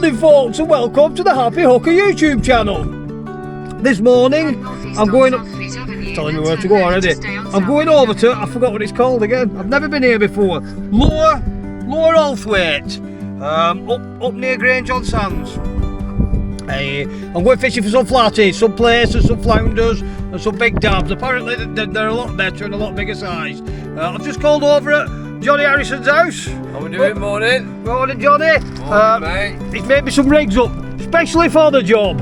morning, folks, and welcome to the Happy Hooker YouTube channel. This morning, I'm going up. Telling me where to go already. I'm going over to. I forgot what it's called again. I've never been here before. Lower Althwaite, up near Grange on Sands. I'm going fishing for some flatties, some places, some flounders, and some big dabs. Apparently, they're a lot better and a lot bigger size. I've just called over at Johnny Harrison's house. How we doing? Morning. Morning, Johnny. Morning, mate. He's made me some rigs up, especially for the job.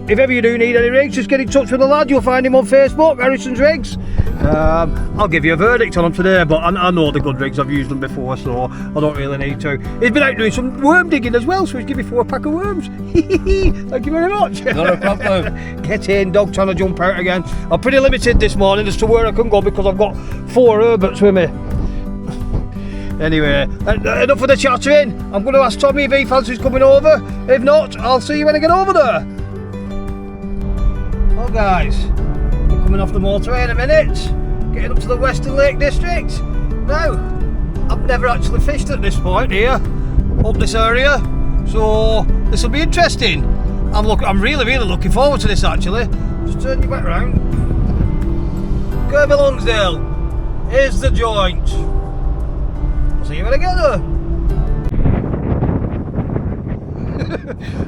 If ever you do need any rigs, just get in touch with the lad. You'll find him on Facebook, Harrison's Rigs. I'll give you a verdict on them today, but I know the good rigs. I've used them before, so I don't really need to. He's been out doing some worm digging as well, so he's given me 4 pack of worms. Thank you very much. Not a problem. Get in, dog trying to jump out again. I'm pretty limited this morning as to where I can go because I've got 4 Herberts with me. Anyway, enough of the chattering. I'm going to ask Tommy if he fancies coming over. If not, I'll see you when I get over there. Well, guys, we're coming off the motorway in a minute. Getting up to the Western Lake District. Now, I've never actually fished at this point here, up this area, so this will be interesting. I'm really looking forward to this actually. Just turn you back round. Kirby Longsdale. Here's the joint. See you when I get there.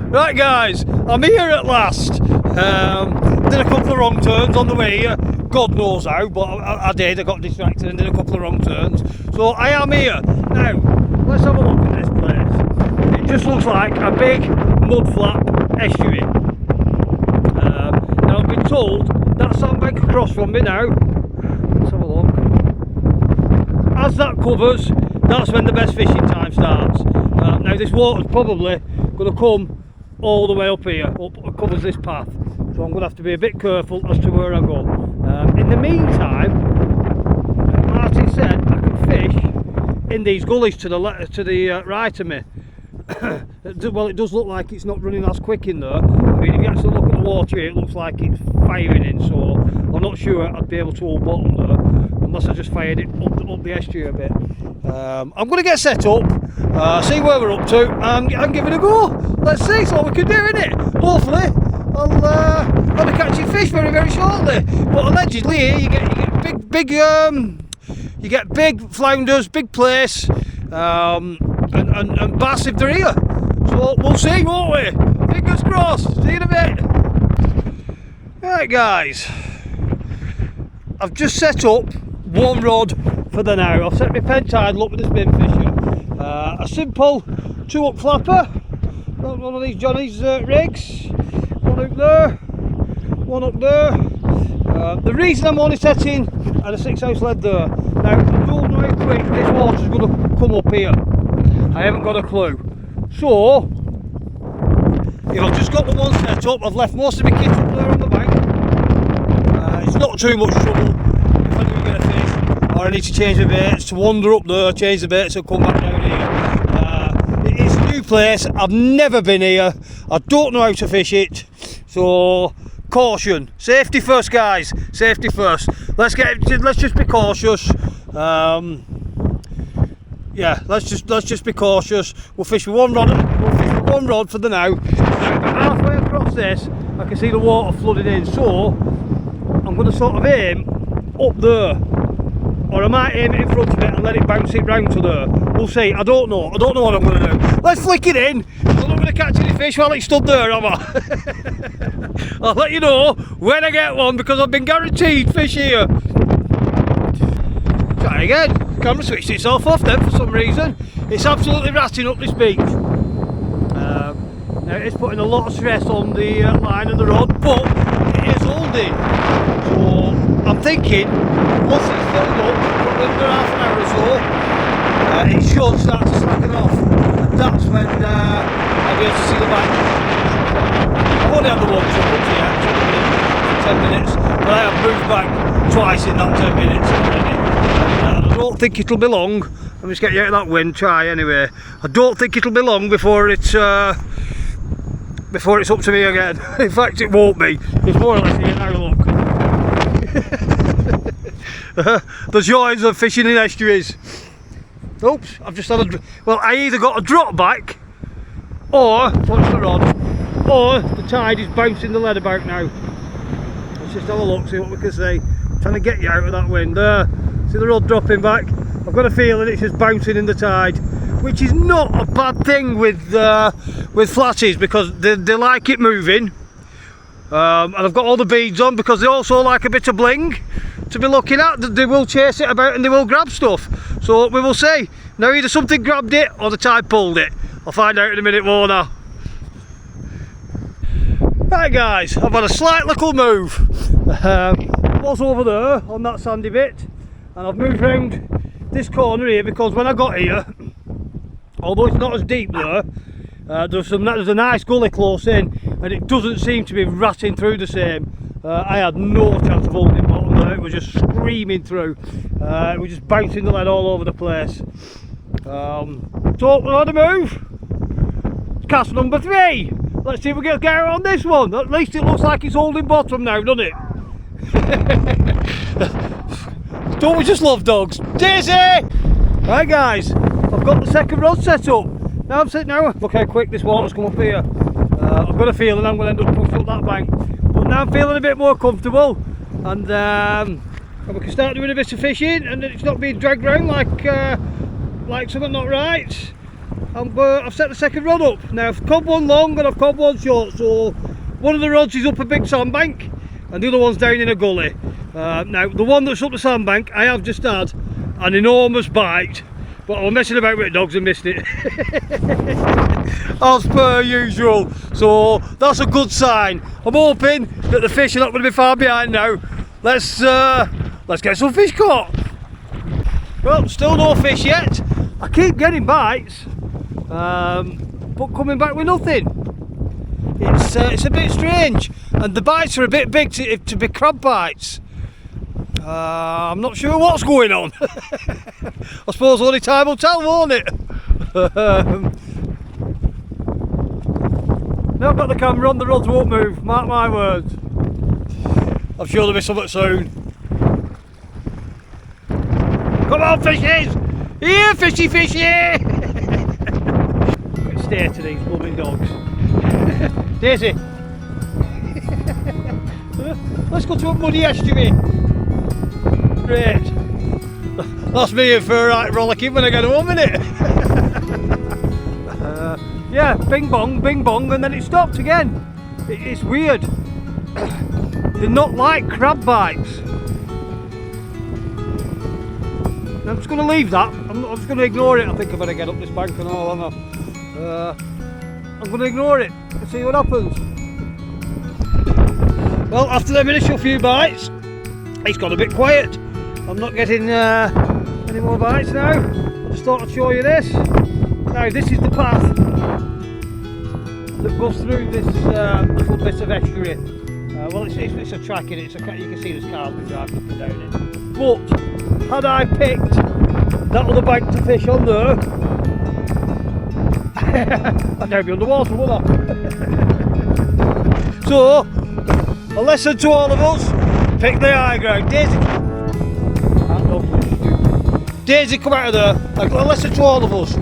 Right, guys, I'm here at last. Did a couple of wrong turns on the way here. God knows how, but I did. I got distracted and did a couple of wrong turns. So I am here. Now, let's have a look at this place. It just looks like a big mud flap estuary. Now I've been told that sandbank across from me now. Let's have a look. As that covers, that's when the best fishing time starts. Now this water's probably going to come all the way up here, it covers this path, so I'm going to have to be a bit careful as to where I go. In the meantime, Martin said I can fish in these gullies to the right of me. Well, it does look like it's not running as quick in there. I mean, if you actually look at the water here, it looks like it's firing in, so I'm not sure I'd be able to hold bottom there unless I just fired it up the estuary a bit. I'm going to get set up, see where we're up to, and give it a go. Let's see, it's all we can do, innit? Hopefully, I'll be catching fish very shortly. But allegedly here you get big flounders, big plaice, and bass if they're here. So we'll see, won't we? Fingers crossed. See you in a bit. Right, guys, I've just set up one rod for the now. I've set my pen tidal up with this bin fisher. A simple 2-up flapper, one of these Johnny's rigs. One up there, one up there. The reason I'm only setting at a 6-ounce lead there. Now, I don't know how quick this water's going to come up here. I haven't got a clue. So, if I've just got the one set up, I've left most of my kit up there on the bank. It's not too much trouble if I do get a fish, or I need to change the baits, to wander up there, change the baits and come back down here. It's a new place, I've never been here, I don't know how to fish it, so caution, safety first, guys, safety first. Let's just be cautious. Yeah, let's just be cautious. We'll fish with one rod for the now. Now, halfway across this, I can see the water flooding in, so I'm going to sort of aim up there, or I might aim it in front of it and let it bounce it round to there. We'll see. I don't know what I'm going to do. Let's flick it in. I'm not going to catch any fish while it's stood there, am I? I'll let you know when I get one, because I've been guaranteed fish here. Try again. Camera switched itself off then for some reason. It's absolutely ratting up this beach. Now it's putting a lot of stress on the line of the rod, but it is holding. So I'm thinking once it's filled up, probably under half an hour or so, it should start to slacken off. And that's when I'll be able to see the back. I've only had the one truck up here, for 10 minutes, but I have moved back twice in that 10 minutes already. I don't think it'll be long. Let me just get you out of that wind, try anyway. I don't think it'll be long before it's up to me again. In fact, it won't be. It's more or less here now, look. The joys of fishing in estuaries. Oops, I've just had well, I either got a drop back or what's the rod, or the tide is bouncing the lead about now. Let's just have a look, see what we can see. Trying to get you out of that wind. There, see the rod dropping back. I've got a feeling it's just bouncing in the tide, which is not a bad thing with flatties, because they like it moving. And I've got all the beads on because they also like a bit of bling to be looking at. They will chase it about and they will grab stuff. So we will see. Now either something grabbed it or the tide pulled it. I'll find out in a minute more now. Right guys, I've had a slight little move. I was over there on that sandy bit, and I've moved round this corner here because when I got here, although it's not as deep there, there's a nice gully close in, and it doesn't seem to be ratting through the same. I had no chance of holding bottom there. It was just screaming through. It was just bouncing the lead all over the place. So we're on the move. Cast number 3. Let's see if we can get out on this one. At least it looks like it's holding bottom now, doesn't it? Don't we just love dogs? Daisy! Right guys, I've got the second rod set up. Now I'm sitting now. Look how quick this water's come up here. I've got a feeling I'm going to end up pushing up that bank. But now I'm feeling a bit more comfortable, and we can start doing a bit of fishing, and it's not being dragged around like something not right. I've set the second rod up. Now I've cobbed one long and I've cobbed one short, so one of the rods is up a big sandbank and the other one's down in a gully. Now the one that's up the sandbank, I have just had an enormous bite, but I was messing about with the dogs and missed it. As per usual, so that's a good sign. I'm hoping that the fish are not going to be far behind now. Let's get some fish caught. Well, still no fish yet. I keep getting bites, but coming back with nothing. It's a bit strange, and the bites are a bit big to be crab bites. I'm not sure what's going on. I suppose only time will tell, won't it? Now I've got the camera on, the rods won't move, mark my words. I'm sure there'll be something soon. Come on fishies! Here fishy fishy! Stay to these blooming dogs. Daisy! Let's go to a muddy estuary. Great. That's me in for a right rollicking when I get home, innit? Yeah, bing bong, and then it stopped again. It's weird. They're not like crab bites. I'm just going to leave that. I'm just going to ignore it. I think I'm going to get up this bank and all, aren't I? I'm going to ignore it and see what happens. Well, after them initial few bites, it's got a bit quiet. I'm not getting any more bites now. I just thought I'd show you this. Now, this is the path that goes through this little bit of estuary. Well, it's a track in it. You can see there's cars been driving up and down it. But had I picked that other bank to fish on there, I'd now be underwater, wouldn't I? So, a lesson to all of us: pick the high ground. Daisy, come out of there. A lesson to all of us: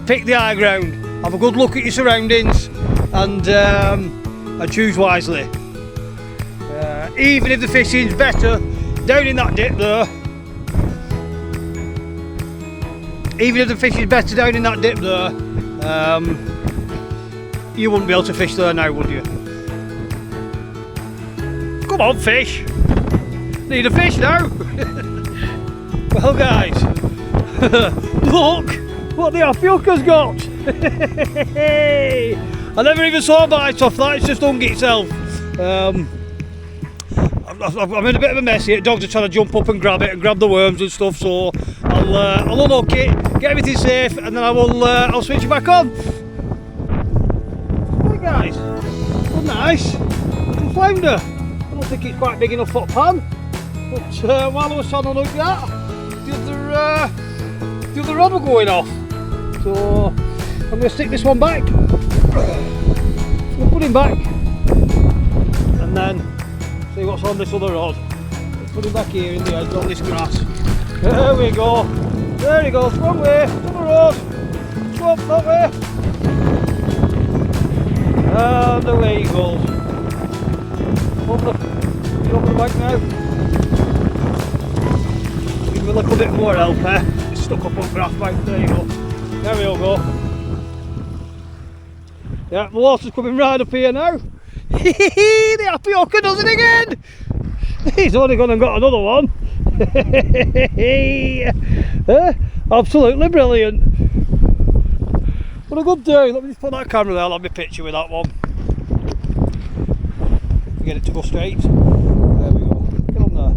pick the high ground. Have a good look at your surroundings and choose wisely. Even if the fishing's better down in that dip there, you wouldn't be able to fish there now, would you? Come on, fish! Need a fish now! Well, guys, look what the Afioka's got! I never even saw a bite off that, it's just hung itself. I'm in a bit of a mess here. Dogs are trying to jump up and grab it and grab the worms and stuff, so I'll unhook it, get everything safe, and then I'll switch it back on. Hey guys, well, nice little flounder. I don't think it's quite big enough for a pan, but while I was trying to unhook that, the other rod was going off. So I'm going to stick this one back. We'll put him back, and then see what's on this other rod. Let's put him back here in the edge on this grass. There we go. There he goes. Wrong way. To the road. Go up that way. Flounder Eagles. Over the bank now. Give me a little bit more help here. It's stuck up on grass bank. There you go. There we all go. Yeah, the water's coming right up here now. The happy hooker does it again. He's only gone and got another one. Absolutely brilliant. What a good day. Let me just put that camera there. I'll have my picture with that one. Get it to go straight. There we go. Get on there.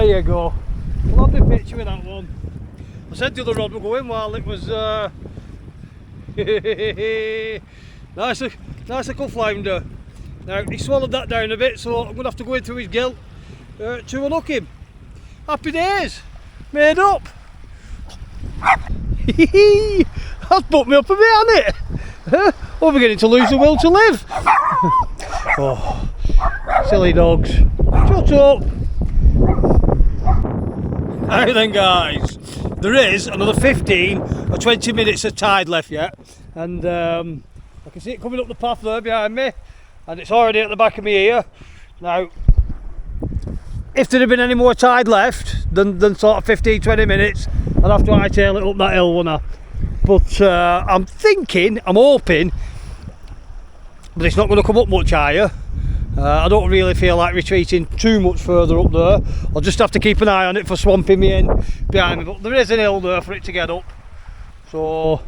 There you go. I'll have my picture with that one. I said the other rod would go in while it was nice little flounder. Now he swallowed that down a bit, so I'm going to have to go into his gill to unhook him. Happy days, made up. That's put me up a bit, hasn't it? I'm beginning to lose the will to live. Oh, silly dogs. Shut up. Now then guys, there is another 15 or 20 minutes of tide left yet, and I can see it coming up the path there behind me, and it's already at the back of my ear. Now, if there had been any more tide left than sort of 15-20 minutes, I'd have to hightail it up that hill, wouldn't I? But I'm hoping that it's not going to come up much higher. I don't really feel like retreating too much further up there. I'll just have to keep an eye on it for swamping me in behind me, but there is an hill there for it to get up, so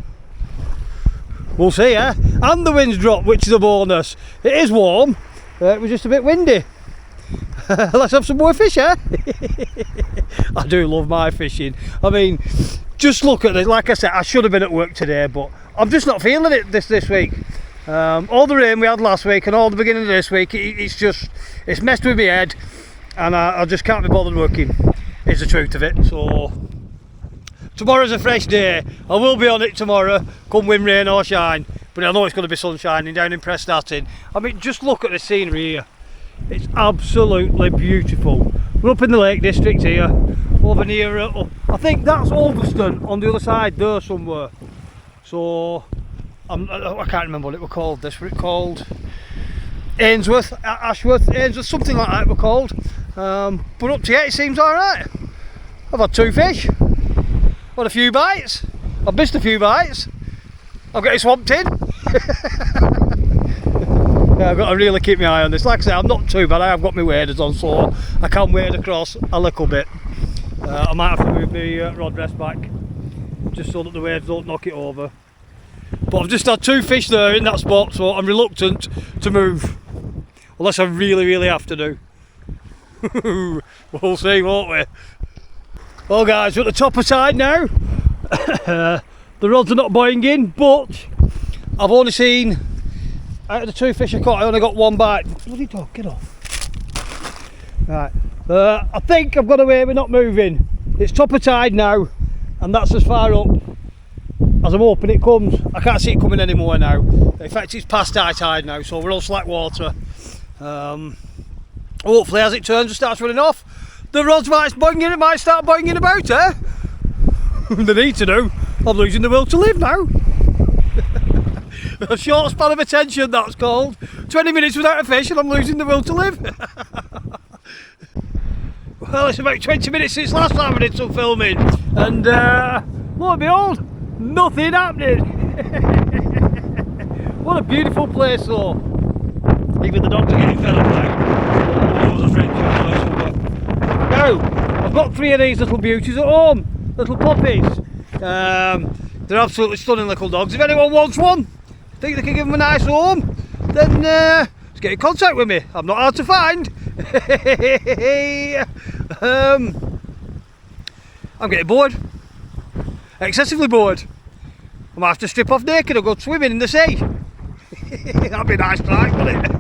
we'll see, eh? And the wind's dropped, which is a bonus. It is warm, it was just a bit windy. Let's have some more fish, eh? I do love my fishing. I mean, just look at this. Like I said, I should have been at work today, but I'm just not feeling it this week. All the rain we had last week and all the beginning of this week, it's messed with my head, and I just can't be bothered working, is the truth of it. So tomorrow's a fresh day. I will be on it tomorrow, come wind, rain or shine, but I know it's going to be sun shining down in Prestatyn. I mean, just look at the scenery here. It's absolutely beautiful. We're up in the Lake District here, over near, I think that's Ulverston on the other side there somewhere. So I can't remember what it was called. This was called Ainsworth, Ashworth, Ainsworth, something like that it was called. But up to yet it seems alright. I've had 2 fish, had a few bites, I've missed a few bites, I've got it swamped in. Yeah, I've got to really keep my eye on this. Like I say, I'm not too bad. I have got my waders on, so I can wade across a little bit. I might have to move my rod rest back, just so that the waves don't knock it over. But I've just had 2 fish there in that spot, so I'm reluctant to move, unless I really have to do. We'll see, won't we? Well guys, we're at the top of tide now. The rods are not buoying in, but I've only seen, out of the 2 fish I caught, I only got 1 bite. Bloody dog, get off. Right, I think I've got away with not moving. It's top of tide now, and that's as far up as I'm hoping it comes. I can't see it coming anymore now. In fact, it's past high tide now, so we're all slack water. Hopefully as it turns and starts running off, the rods might start boinging about, eh? They need to do. I'm losing the will to live now. A short span of attention, that's called. 20 minutes without a fish and I'm losing the will to live. Well, it's about 20 minutes since last time I did some filming, and lo and behold, nothing happening. What a beautiful place though. Even the dogs are getting fed up now. Now, I've got 3 of these little beauties at home, little puppies. They're absolutely stunning little dogs. If anyone wants one, think they can give them a nice home, then just get in contact with me. I'm not hard to find. I'm getting bored, excessively bored. I might have to strip off naked and go swimming in the sea. That'd be a nice try, wouldn't it?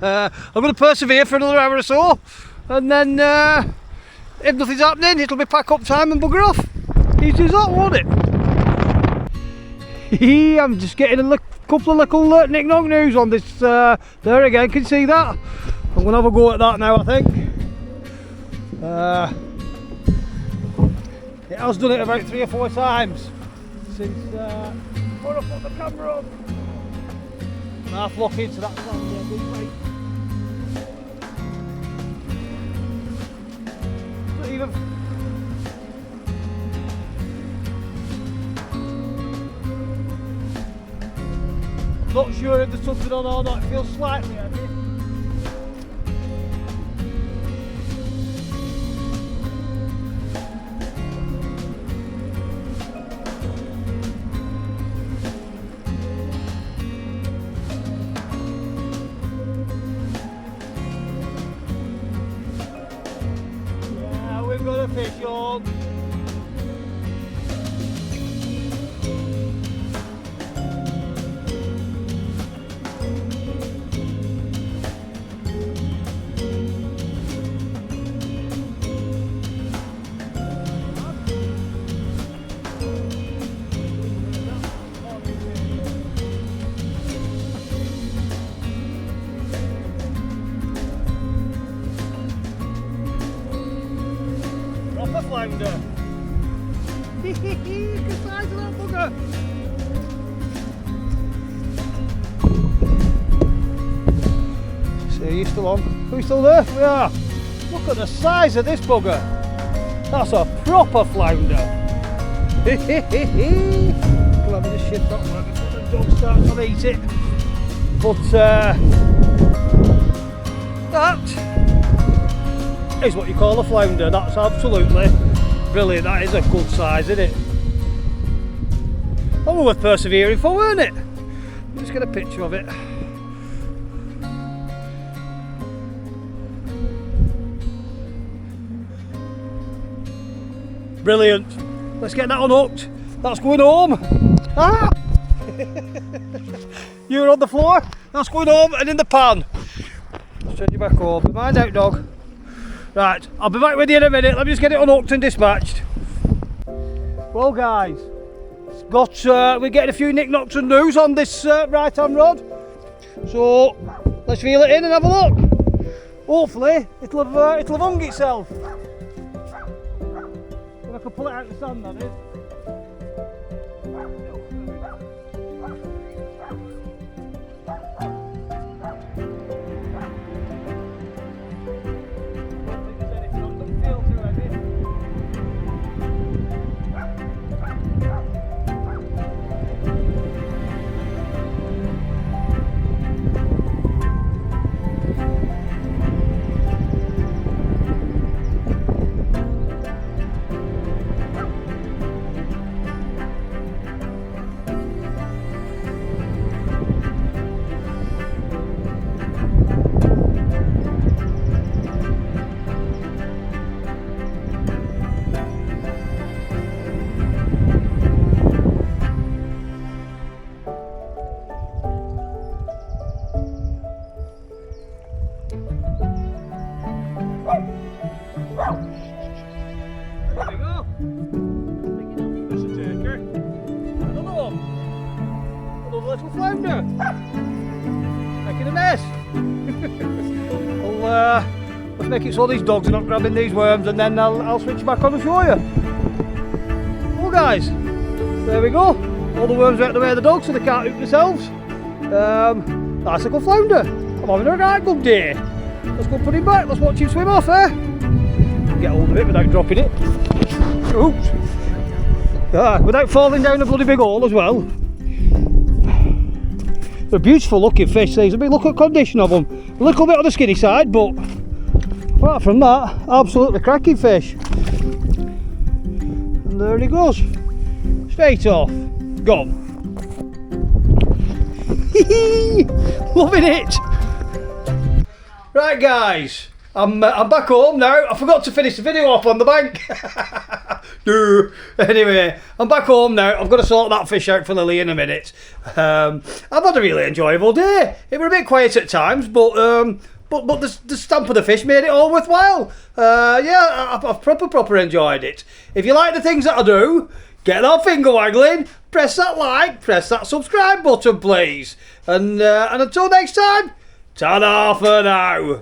I'm going to persevere for another hour or so, and then if nothing's happening, it'll be pack up time and bugger off. Easy as that, won't it? I'm just getting a couple of little knick-knock news on this there again. Can you see that? I'm going to have a go at that now, I think. It has done it about 3 or 4 times since before I put the camera on. half lock into that sand there, big mate. Not even. Not sure if there's something on or not, it feels slightly heavy. Yeah, we've got a fish on. Proper flounder. Good size of that bugger. So you still on? Are we still there? We are. Look at the size of this bugger. That's a proper flounder. Let me just shift that one before the dog starts to eat it. But that is what you call a flounder. That's absolutely brilliant. That is a good size, isn't it? That was worth persevering for, weren't it? Just get a picture of it. Brilliant. Let's get that unhooked. That's going home. Ah! You're on the floor. That's going home and in the pan. Let's turn you back over. Mind out, dog. Right, I'll be back with you in a minute. Let me just get it unhooked and dispatched. Well, guys, we're getting a few knick-knocks and news on this right-hand rod. So let's reel it in and have a look. Hopefully, it'll have hung itself. If I can pull it out of the sand, that is. Little flounder, making a mess. Well, let's make it so these dogs are not grabbing these worms, and then I'll switch back on and show you. Well, guys, there we go. All the worms are out of the way of the dogs, so they can't hook themselves. Nice little flounder. I'm having a right good day. Let's go put him back. Let's watch him swim off, eh? Get hold of it without dropping it. Oops. Without falling down a bloody big hole as well. They're beautiful looking fish, these. I mean, look at the condition of them. A little bit on the skinny side, but apart from that, absolutely cracking fish. And there he goes. Straight off. Gone. Loving it. Right, guys. I'm back home now. I forgot to finish the video off on the bank. Anyway, I'm back home now. I've got to sort that fish out for Lily in a minute. I've had a really enjoyable day. It was a bit quiet at times, but the stamp of the fish made it all worthwhile. Yeah, I've proper enjoyed it. If you like the things that I do, get that finger waggling, press that like, press that subscribe button, please. And until next time, ta-da for now.